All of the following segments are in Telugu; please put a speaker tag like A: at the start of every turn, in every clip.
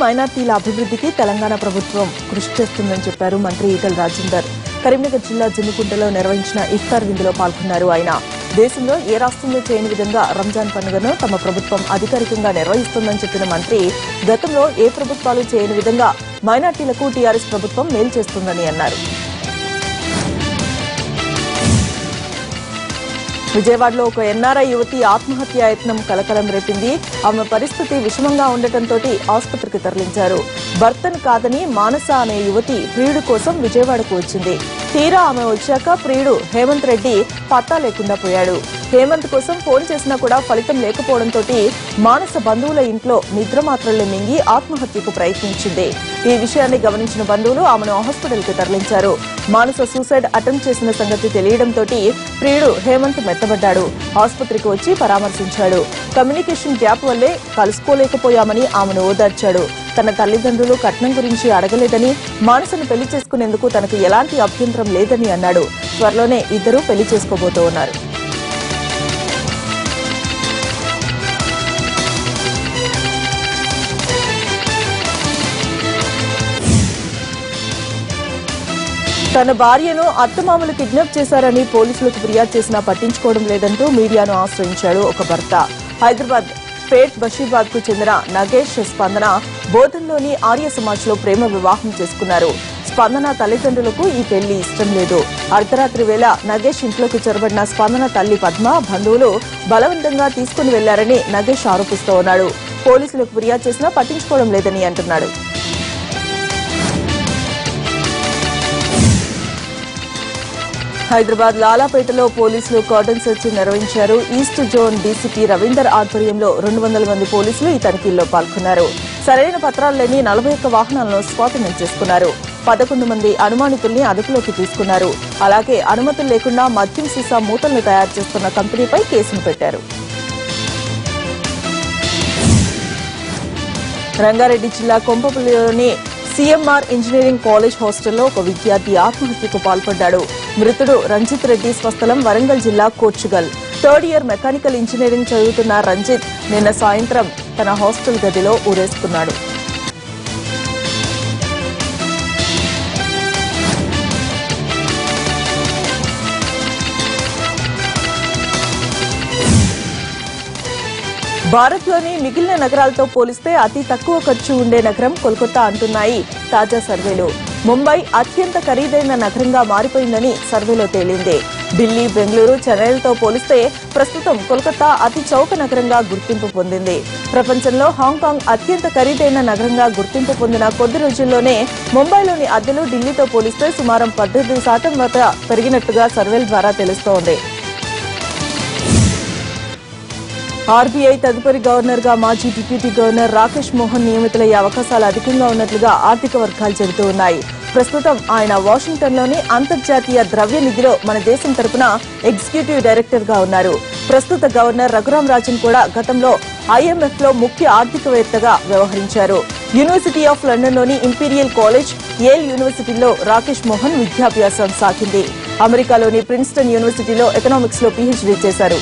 A: మైనార్టీల అభివృద్ధికి తెలంగాణ ప్రభుత్వం కృషి చేస్తుందని చెప్పారు మంత్రి ఈటెల రాజేందర్. కరీంనగర్ జిల్లా జమ్మికుంటలో నిర్వహించిన ఇఫ్తార్ విందులో పాల్గొన్నారు ఆయన. దేశంలో ఏ రాష్ట్రంలో చేయని విధంగా రంజాన్ పండుగను తమ ప్రభుత్వం అధికారికంగా నిర్వహిస్తుందని చెప్పిన మంత్రి, గతంలో ఏ ప్రభుత్వాలు చేయని విధంగా మైనార్టీలకు టీఆర్ఎస్ ప్రభుత్వం మేలు చేస్తుందని అన్నారు. విజయవాడలో ఒక ఎన్ఆర్ఐ యువతి ఆత్మహత్యాయత్నం కలకలం రేపింది. ఆమె పరిస్థితి విషమంగా ఉండటంతో ఆసుపత్రికి తరలించారు. భర్తను కాదని మానస అనే యువతి ప్రియుడు కోసం విజయవాడకు వచ్చింది. తీరా ఆమె వచ్చాక ప్రియుడు హేమంత్ రెడ్డి పత్తా లేకుండా పోయాడు. హేమంత్ కోసం ఫోన్ చేసినా కూడా ఫలితం లేకపోవడంతో మానస బంధువుల ఇంట్లో నిద్రమాత్రలు మింగి ఆత్మహత్యకు ప్రయత్నించింది. ఈ విషయాన్ని గమనించిన బంధువులు ఆమెను హాస్పిటల్ కు తరలించారు. మానస సూసైడ్ అటెంప్ట్ చేసిన సంగతి తెలియడంతో ప్రియుడు హేమంత్ మెత్తబడ్డాడు. ఆసుపత్రికి వచ్చి పరామర్శించాడు. కమ్యూనికేషన్ గ్యాప్ వల్లే కలుసుకోలేకపోయామని ఆమెను ఓదార్చాడు. తన తల్లిదండ్రులు కట్నం గురించి అడగలేదని, మానసను పెళ్లి చేసుకునేందుకు తనకు ఎలాంటి అభ్యంతరం లేదని అన్నాడు. త్వరలోనే ఇద్దరూ పెళ్లి చేసుకోబోతూ ఉన్నారు. తన భార్యను అత్తమామలు కిడ్నాప్ చేశారని పోలీసులకు ఫిర్యాదు చేసినా పట్టించుకోవడం లేదంటూ మీడియాను ఆశ్రయించాడు ఒక భర్త. హైదరాబాద్ పేట్ బషీర్బాద్ కు చెందిన నగేష్, స్పందన బోధన్లోని ఆర్య సమాజ్ లో ప్రేమ వివాహం చేసుకున్నారు. స్పందన తల్లిదండ్రులకు ఈ పెళ్లి ఇష్టం లేదు. అర్ధరాత్రి వేళ నగేష్ ఇంట్లోకి చొరబడిన స్పందన తల్లి పద్మ బంధువులు బలవంతంగా తీసుకుని వెళ్లారని నగేష్ ఆరోపిస్తూ ఉన్నాడు. పోలీసులకు ఫిర్యాదు చేసినా పట్టించుకోవడం లేదని అంటున్నాడు. హైదరాబాద్ లాలాపేటలో పోలీసులు కార్డన్ సెర్చ్ నిర్వహించారు. ఈస్ట్ జోన్ డీసీపీ రవీందర్ ఆధ్వర్యంలో 200 మంది పోలీసులు ఈ తనిఖీల్లో పాల్గొన్నారు. సరైన పత్రాలు లేని 41 వాహనాలను స్వాధీనం చేసుకున్నారు. 11 మంది అనుమానితుల్ని అదుపులోకి తీసుకున్నారు. అలాగే అనుమతులు లేకుండా మద్యం సీసా మూటలను తయారు చేస్తున్న కంపెనీపై కేసును పెట్టారు. రంగారెడ్డి జిల్లా కొంపపల్లిలోని సీఎంఆర్ ఇంజనీరింగ్ కాలేజ్ హాస్టల్లో ఒక విద్యార్థి ఆత్మహత్యకు పాల్పడ్డాడు. మృతుడు రంజిత్ రెడ్డి స్వస్థలం వరంగల్ జిల్లా కోర్చుగల్. 3rd ఇయర్ మెకానికల్ ఇంజనీరింగ్ చదువుతున్న రంజిత్ నిన్న సాయంత్రం తన హాస్టల్ గదిలో ఊరేసుకున్నాడు. భారత్లోని మిగిలిన నగరాలతో పోలిస్తే అతి తక్కువ ఖర్చు ఉండే నగరం కోల్కతా అంటున్నాయి తాజా సర్వేలు. ముంబై అత్యంత ఖరీదైన నగరంగా మారిపోయిందని సర్వేలో తేలింది. ఢిల్లీ, బెంగళూరు, చెన్నైలతో పోలిస్తే ప్రస్తుతం కోల్కతా అతి చౌక నగరంగా గుర్తింపు పొందింది. ప్రపంచంలో హాంకాంగ్ అత్యంత ఖరీదైన నగరంగా గుర్తింపు పొందిన కొద్ది రోజుల్లోనే ముంబైలోని అద్దెలు ఢిల్లీతో పోలిస్తే సుమారు 18% వద్ద పెరిగినట్టుగా సర్వేల ద్వారా తెలుస్తోంది. ఆర్బీఐ తదుపరి గవర్నర్ గా మాజీ డిప్యూటీ గవర్నర్ రాకేష్ మోహన్ నియమితులయ్యే అవకాశాలు అధికంగా ఉన్నట్లుగా ఆర్థిక వర్గాలు చెబుతూ ఉన్నాయి. ప్రస్తుతం ఆయన వాషింగ్టన్లోని అంతర్జాతీయ ద్రవ్య నిధిలో మన దేశం తరపున ఎగ్జిక్యూటివ్ డైరెక్టర్ గా ఉన్నారు. ప్రస్తుత గవర్నర్ రఘురాం రాజన్ కూడా గతంలో ఐఎంఎఫ్ లో ముఖ్య ఆర్థికవేత్తగా వ్యవహరించారు. యూనివర్సిటీ ఆఫ్ లండన్లోని ఇంపీరియల్ కాలేజ్, యేల్ యూనివర్సిటీలో రాకేష్ మోహన్ విద్యాభ్యాసం సాగింది. అమెరికాలోని ప్రిన్స్టన్ యూనివర్సిటీలో ఎకనామిక్స్ లో పీహెచ్డీ చేశారు.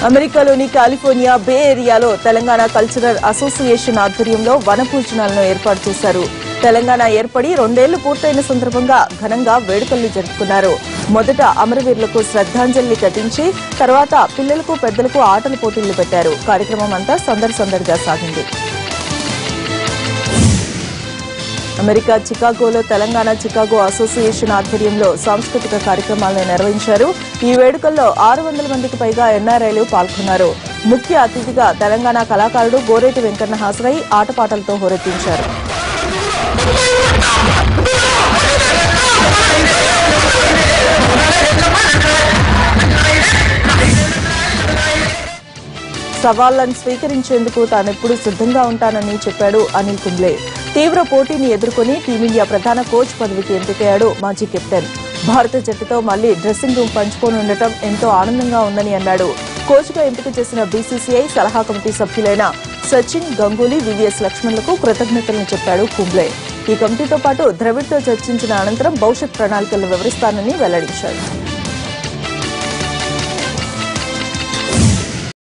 A: అమెరికాలోని కాలిఫోర్నియా బే ఏరియాలో తెలంగాణ కల్చరల్ అసోసియేషన్ ఆధ్వర్యంలో వనభోజనాలను ఏర్పాటు చేశారు. తెలంగాణ ఏర్పడి 2 ఏళ్లు పూర్తయిన సందర్భంగా ఘనంగా వేడుకల్ని జరుపుకున్నారు. మొదట అమరవీరులకు శ్రద్ధాంజలి ఘటించి తర్వాత పిల్లలకు, పెద్దలకు ఆటల పోటీలు పెట్టారు. కార్యక్రమం అంతా సందడిగా సాగింది. అమెరికా చికాగోలో తెలంగాణ చికాగో అసోసియేషన్ ఆధ్వర్యంలో సాంస్కృతిక కార్యక్రమాలను నిర్వహించారు. ఈ వేడుకల్లో 600 మందికి పైగా ఎన్ఆర్ఐలు పాల్గొన్నారు. ముఖ్య అతిథిగా తెలంగాణ కళాకారుడు గోరేటి వెంకన్న హాజరై ఆటపాటలతో హోరెత్తించారు. సవాళ్లను స్వీకరించేందుకు తానెప్పుడు సిద్ధంగా ఉంటానని చెప్పాడు అనిల్ కుంబ్లే. తీవ్ర పోటీని ఎదుర్కొని టీమిండియా ప్రధాన కోచ్ పదవికి ఎంపికయ్యాడు మాజీ కెప్టెన్. భారత జట్టుతో మళ్లీ డ్రెస్సింగ్ రూమ్ పంచుకోనుండటం ఎంతో ఆనందంగా ఉందని అన్నాడు. కోచ్గా ఎంపిక చేసిన బీసీసీఐ సలహా కమిటీ సభ్యులైన సచిన్, గంగూలీ, వివిఎస్ లక్ష్మణ్లకు కృతజ్ఞతలను చెప్పాడు కుంబ్లే. ఈ కమిటీతో పాటు ద్రవిడ్తో చర్చించిన అనంతరం భవిష్యత్ ప్రణాళికలను వివరిస్తానని వెల్లడించారు.